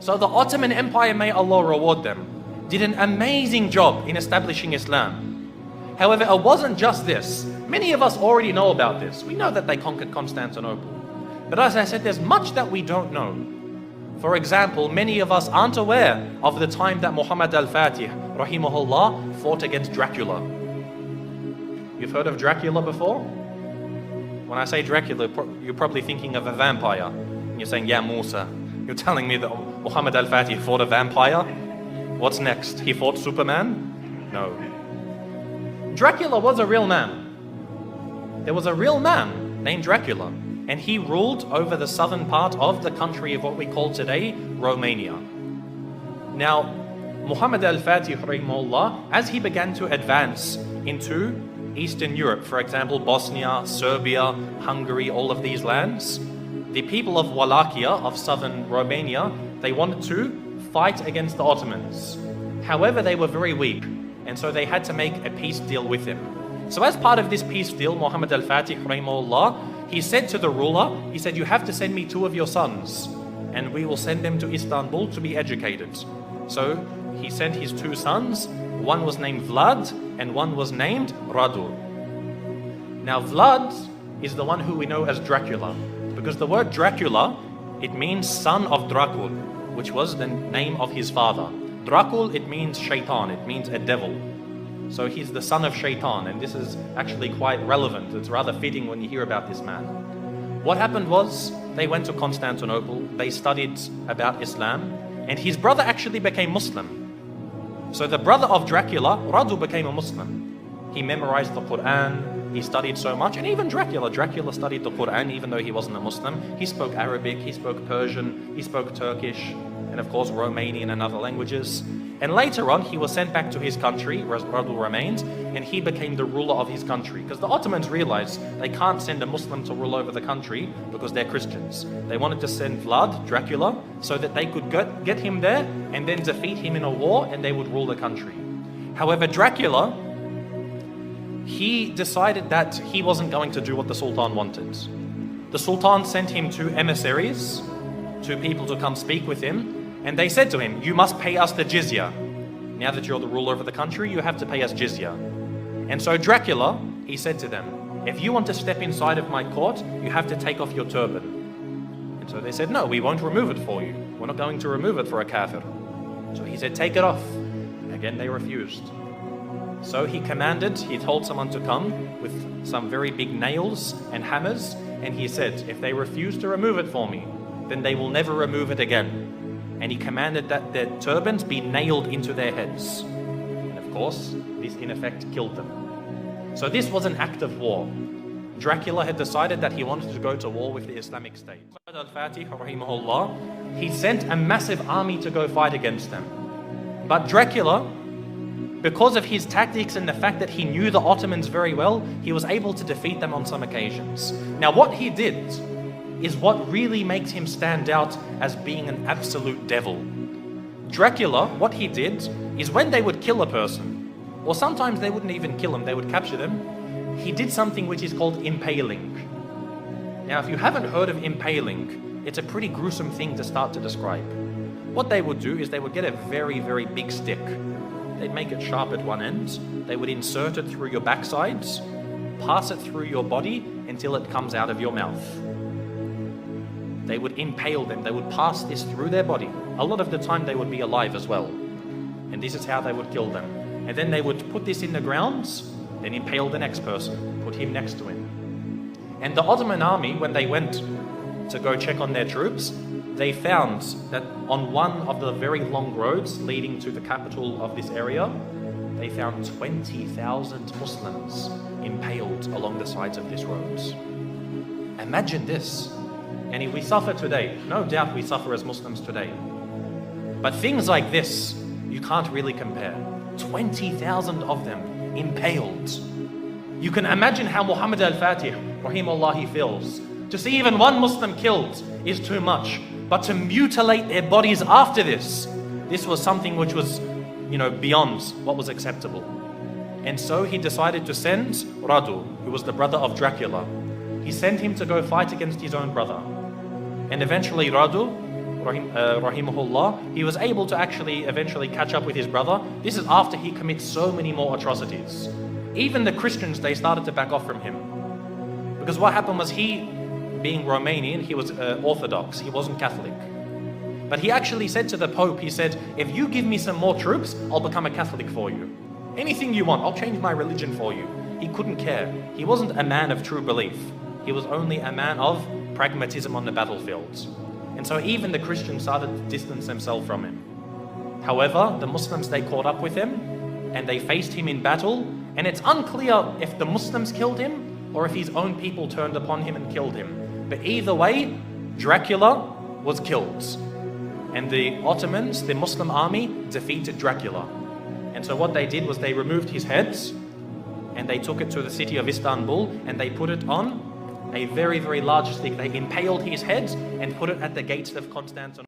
So the Ottoman Empire, may Allah reward them, did an amazing job in establishing Islam. However, it wasn't just this. Many of us already know about this. We know that they conquered Constantinople. But as I said, there's much that we don't know. For example, many of us aren't aware of the time that Muhammad al-Fatih, rahimahullah, fought against Dracula. You've heard of Dracula before? When I say Dracula, you're probably thinking of a vampire. And you're saying, yeah, Musa. You're telling me that Muhammad al-Fatih fought a vampire? What's next? He fought Superman? No. Dracula was a real man. There was a real man named Dracula. And he ruled over the southern part of the country of what we call today Romania. Now, Muhammad al-Fatih, rahimahullah, as he began to advance into Eastern Europe, for example, Bosnia, Serbia, Hungary, all of these lands, the people of Wallachia, of southern Romania, they wanted to fight against the Ottomans. However, they were very weak, and so they had to make a peace deal with him. So as part of this peace deal, Muhammad al-Fatih, rahimahullah, he said to the ruler, he said, you have to send me 2 of your sons, and we will send them to Istanbul to be educated. So he sent his 2 sons. One was named Vlad, and one was named Radu. Now Vlad is the one who we know as Dracula, because the word Dracula, it means son of Dracul, which was the name of his father. Dracul, it means Shaytaan, it means a devil. So he's the son of Shaytaan, and this is actually quite relevant. It's rather fitting when you hear about this man. What happened was, they went to Constantinople, they studied about Islam, and his brother actually became Muslim. So the brother of Dracula, Radu, became a Muslim. He memorized the Quran, he studied so much, and even Dracula studied the Quran even though he wasn't a Muslim. He spoke Arabic, he spoke Persian, he spoke Turkish, and of course Romanian and other languages. And later on, he was sent back to his country, where Radu remained, and he became the ruler of his country. Because the Ottomans realized they can't send a Muslim to rule over the country because they're Christians. They wanted to send Vlad, Dracula, so that they could get him there and then defeat him in a war, and they would rule the country. However, Dracula, he decided that he wasn't going to do what the Sultan wanted. The Sultan sent him 2 emissaries, 2 people to come speak with him, and they said to him, you must pay us the jizya. Now that you're the ruler of the country, you have to pay us jizya. And so Dracula, he said to them, if you want to step inside of my court, you have to take off your turban. And so they said, no, we won't remove it for you. We're not going to remove it for a kafir. So he said, take it off. Again, they refused. So he told someone to come with some very big nails and hammers, and he said, if they refuse to remove it for me, then they will never remove it again. And he commanded that their turbans be nailed into their heads. And of course, this in effect killed them. So this was an act of war. Dracula had decided that he wanted to go to war with the Islamic State. Al-Fatih, rahimahullah, he sent a massive army to go fight against them. But Dracula, because of his tactics and the fact that he knew the Ottomans very well, he was able to defeat them on some occasions. Now what he did is what really makes him stand out as being an absolute devil. Dracula, what he did is when they would kill a person, or sometimes they wouldn't even kill them, they would capture them, he did something which is called impaling. Now, if you haven't heard of impaling, it's a pretty gruesome thing to start to describe. What they would do is they would get a very, very big stick. They'd make it sharp at one end, they would insert it through your backsides, pass it through your body until it comes out of your mouth. They would impale them, they would pass this through their body. A lot of the time they would be alive as well. And this is how they would kill them. And then they would put this in the ground, then impale the next person, put him next to him. And the Ottoman army, when they went to go check on their troops, they found that on one of the very long roads leading to the capital of this area, they found 20,000 Muslims impaled along the sides of this road. Imagine this. And we suffer today. No doubt we suffer as Muslims today. But things like this, you can't really compare. 20,000 of them impaled. You can imagine how Muhammad al-Fatih, rahimahullah, he feels. To see even one Muslim killed is too much. But to mutilate their bodies after this was something which was, beyond what was acceptable. And so he decided to send Radu, who was the brother of Dracula. He sent him to go fight against his own brother. And eventually Radu, rahimahullah, he was able to actually eventually catch up with his brother. This is after he commits so many more atrocities. Even the Christians, they started to back off from him. Because what happened was, he, being Romanian, he was Orthodox, he wasn't Catholic. But he actually said to the Pope, he said, if you give me some more troops, I'll become a Catholic for you. Anything you want, I'll change my religion for you. He couldn't care. He wasn't a man of true belief. He was only a man of pragmatism on the battlefields. And so even the Christians started to distance themselves from him. However, the Muslims, they caught up with him and they faced him in battle. And it's unclear if the Muslims killed him or if his own people turned upon him and killed him. But either way, Dracula was killed. And the Ottomans, the Muslim army, defeated Dracula. And so what they did was they removed his heads and they took it to the city of Istanbul and they put it on a very, very large stick. They impaled his head and put it at the gates of Constantinople.